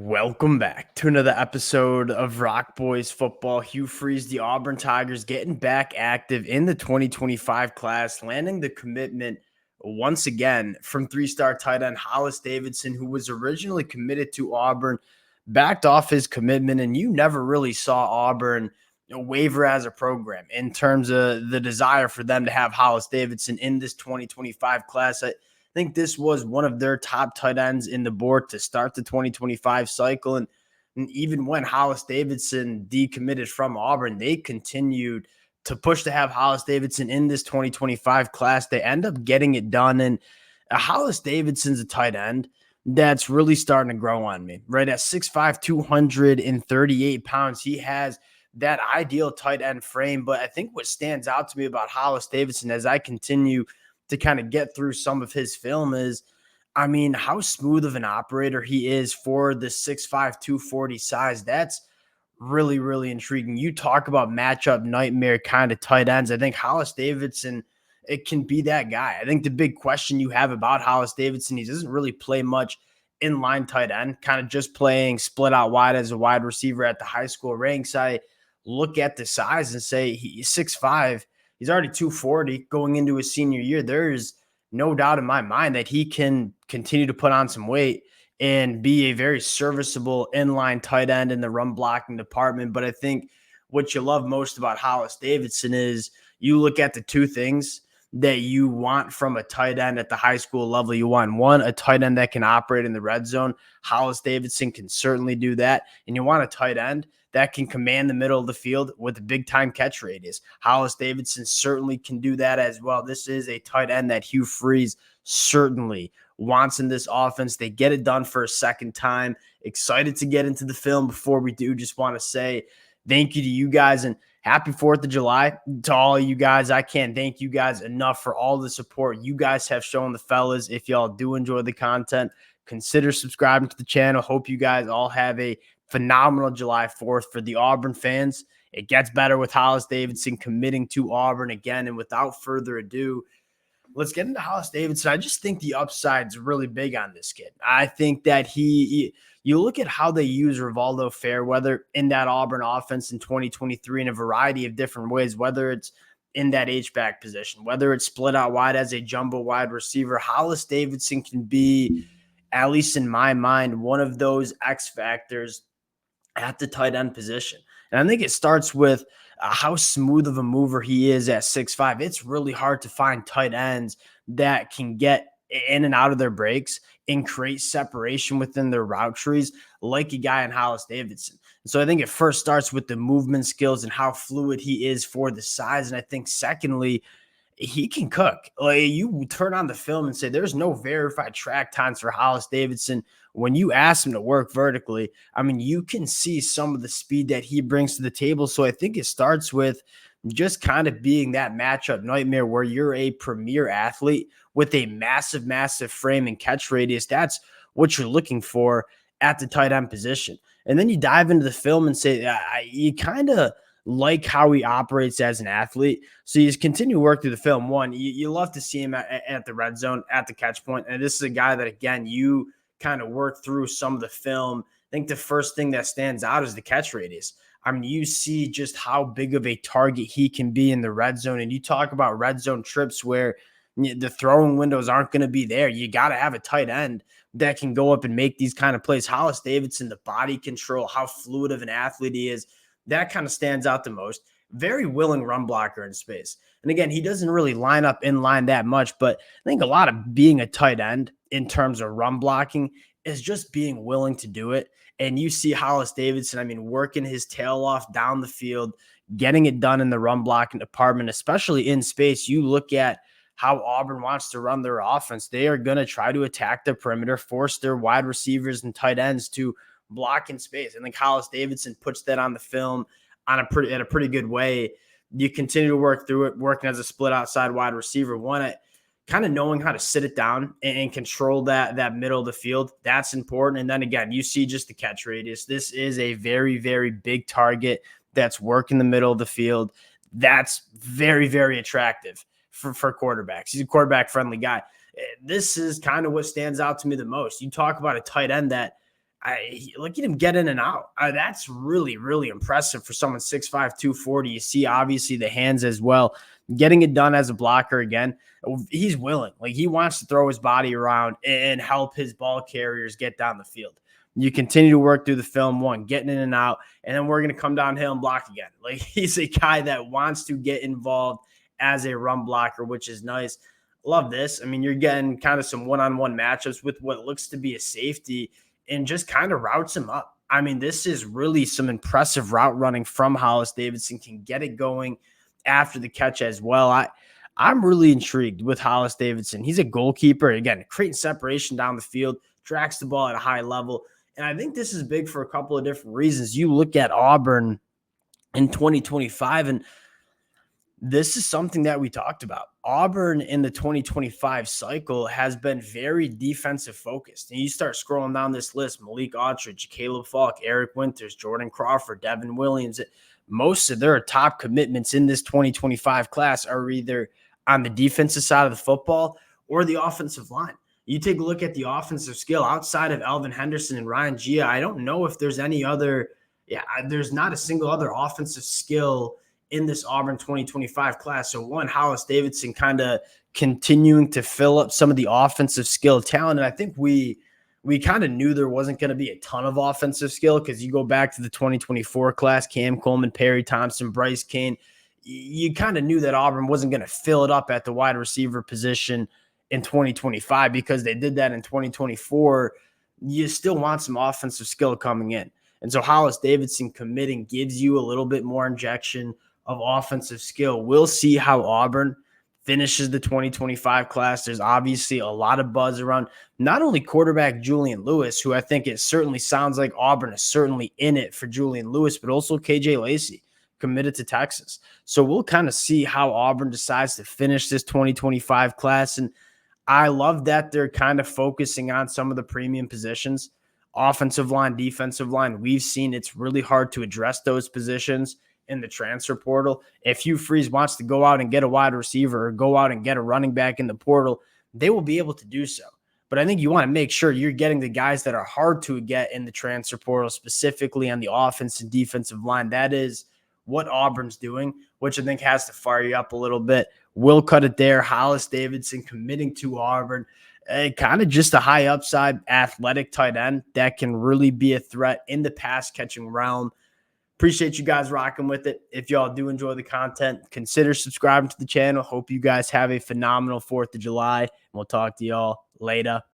Welcome back to another episode of Rock Boys Football. Hugh Freeze, the Auburn Tigers, getting back active in the 2025 class, landing the commitment once again from three-star tight end Hollis Davidson, who was originally committed to Auburn, backed off his commitment, and you never really saw Auburn waver as a program in terms of the desire for them to have Hollis Davidson in this 2025 class. I think this was one of their top tight ends in the board to start the 2025 cycle. And even when Hollis Davidson decommitted from Auburn, they continued to push to have Hollis Davidson in this 2025 class. They end up getting it done. And Hollis Davidson's a tight end that's really starting to grow on me, right? At 6'5", 238 pounds, he has that ideal tight end frame. But I think what stands out to me about Hollis Davidson as I continue to kind of get through some of his film is, I mean, how smooth of an operator he is for the 6'5", 240 size. That's really, really intriguing. You talk about matchup nightmare kind of tight ends. I think Hollis Davidson, it can be that guy. I think the big question you have about Hollis Davidson, he doesn't really play much inline tight end, kind of just playing split out wide as a wide receiver at the high school ranks. I look at the size and say he's 6'5". He's already 240 going into his senior year. There's no doubt in my mind that he can continue to put on some weight and be a very serviceable inline tight end in the run blocking department. But I think what you love most about Hollis Davidson is you look at the two things that you want from a tight end at the high school level. You want, one, a tight end that can operate in the red zone. Hollis Davidson can certainly do that. And you want a tight end that can command the middle of the field with a big-time catch radius. Hollis Davidson certainly can do that as well. This is a tight end that Hugh Freeze certainly wants in this offense. They get it done for a second time. Excited to get into the film. Before we do, just want to say thank you to you guys and happy 4th of July to all of you guys. I can't thank you guys enough for all the support you guys have shown the fellas. If y'all do enjoy the content, consider subscribing to the channel. Hope you guys all have a phenomenal July 4th. For the Auburn fans, it gets better with Hollis Davidson committing to Auburn again. And without further ado, let's get into Hollis Davidson. I just think the upside's really big on this kid. I think that you look at how they use Rivaldo Fairweather in that Auburn offense in 2023 in a variety of different ways, whether it's in that H-back position, whether it's split out wide as a jumbo wide receiver. Hollis Davidson can be, at least in my mind, one of those X factors at the tight end position. And I think it starts with how smooth of a mover he is at 6'5". It's really hard to find tight ends that can get in and out of their breaks and create separation within their route trees like a guy in Hollis Davidson. And so I think it first starts with the movement skills and how fluid he is for the size. And I think secondly, he can cook. Like, you turn on the film and say there's no verified track times for Hollis Davidson. When you ask him to work vertically, I mean, you can see some of the speed that he brings to the table. So I think it starts with just kind of being that matchup nightmare where you're a premier athlete with a massive, massive frame and catch radius. That's what you're looking for at the tight end position. And then you dive into the film and say, you kind of like how he operates as an athlete. So you just continue to work through the film. One, you love to see him at the red zone, at the catch point. And this is a guy that, again, you kind of work through some of the film. I think the first thing that stands out is the catch radius. I mean, you see just how big of a target he can be in the red zone. And you talk about red zone trips where the throwing windows aren't going to be there. You got to have a tight end that can go up and make these kind of plays. Hollis Davidson, the body control, how fluid of an athlete he is, that kind of stands out the most. Very willing run blocker in space. And again, he doesn't really line up in line that much, but I think a lot of being a tight end in terms of run blocking is just being willing to do it. And you see Hollis Davidson, I mean, working his tail off down the field, getting it done in the run blocking department, especially in space. You look at how Auburn wants to run their offense. They are going to try to attack the perimeter, force their wide receivers and tight ends to block in space. I think Hollis Davidson puts that on the film in a pretty good way. You continue to work through it, working as a split outside wide receiver. One, kind of knowing how to sit it down and control that middle of the field. That's important. And then again, you see just the catch radius. This is a very, very big target that's working the middle of the field. That's very, very attractive for quarterbacks. He's a quarterback friendly guy. This is kind of what stands out to me the most. You talk about a tight end that Look at him get in and out. That's really, really impressive for someone 6'5", 240. You see, obviously, the hands as well. Getting it done as a blocker again. He's willing. Like, he wants to throw his body around and help his ball carriers get down the field. You continue to work through the film, one, getting in and out, and then we're going to come downhill and block again. Like, he's a guy that wants to get involved as a run blocker, which is nice. Love this. I mean, you're getting kind of some one-on-one matchups with what looks to be a safety and just kind of routes him up. I mean, this is really some impressive route running from Hollis Davidson, can get it going after the catch as well. I'm really intrigued with Hollis Davidson. He's a goalkeeper. Again, creating separation down the field, tracks the ball at a high level. And I think this is big for a couple of different reasons. You look at Auburn in 2025, and this is something that we talked about. Auburn in the 2025 cycle has been very defensive focused. And you start scrolling down this list: Malik Autridge, Caleb Falk, Eric Winters, Jordan Crawford, Devin Williams. Most of their top commitments in this 2025 class are either on the defensive side of the football or the offensive line. You take a look at the offensive skill outside of Elvin Henderson and Ryan Gia. I don't know if there's any other. There's not a single other offensive skill in this Auburn 2025 class. So one, Hollis Davidson kind of continuing to fill up some of the offensive skill talent. And I think we kind of knew there wasn't going to be a ton of offensive skill, because you go back to the 2024 class, Cam Coleman, Perry Thompson, Bryce Kane. You kind of knew that Auburn wasn't going to fill it up at the wide receiver position in 2025, because they did that in 2024. You still want some offensive skill coming in. And so Hollis Davidson committing gives you a little bit more injection of offensive skill. We'll see how Auburn finishes the 2025 class. There's obviously a lot of buzz around not only quarterback Julian Lewis, who I think it certainly sounds like Auburn is certainly in it for Julian Lewis, but also KJ Lacey, committed to Texas. So we'll kind of see how Auburn decides to finish this 2025 class. And I love that they're kind of focusing on some of the premium positions, offensive line, defensive line. We've seen it's really hard to address those positions in the transfer portal. If Hugh Freeze wants to go out and get a wide receiver or go out and get a running back in the portal, they will be able to do so. But I think you want to make sure you're getting the guys that are hard to get in the transfer portal, specifically on the offense and defensive line. That is what Auburn's doing, which I think has to fire you up a little bit. We'll cut it there. Hollis Davidson committing to Auburn. Kind of just a high upside athletic tight end that can really be a threat in the pass catching realm. Appreciate you guys rocking with it. If y'all do enjoy the content, consider subscribing to the channel. Hope you guys have a phenomenal 4th of July. And we'll talk to y'all later.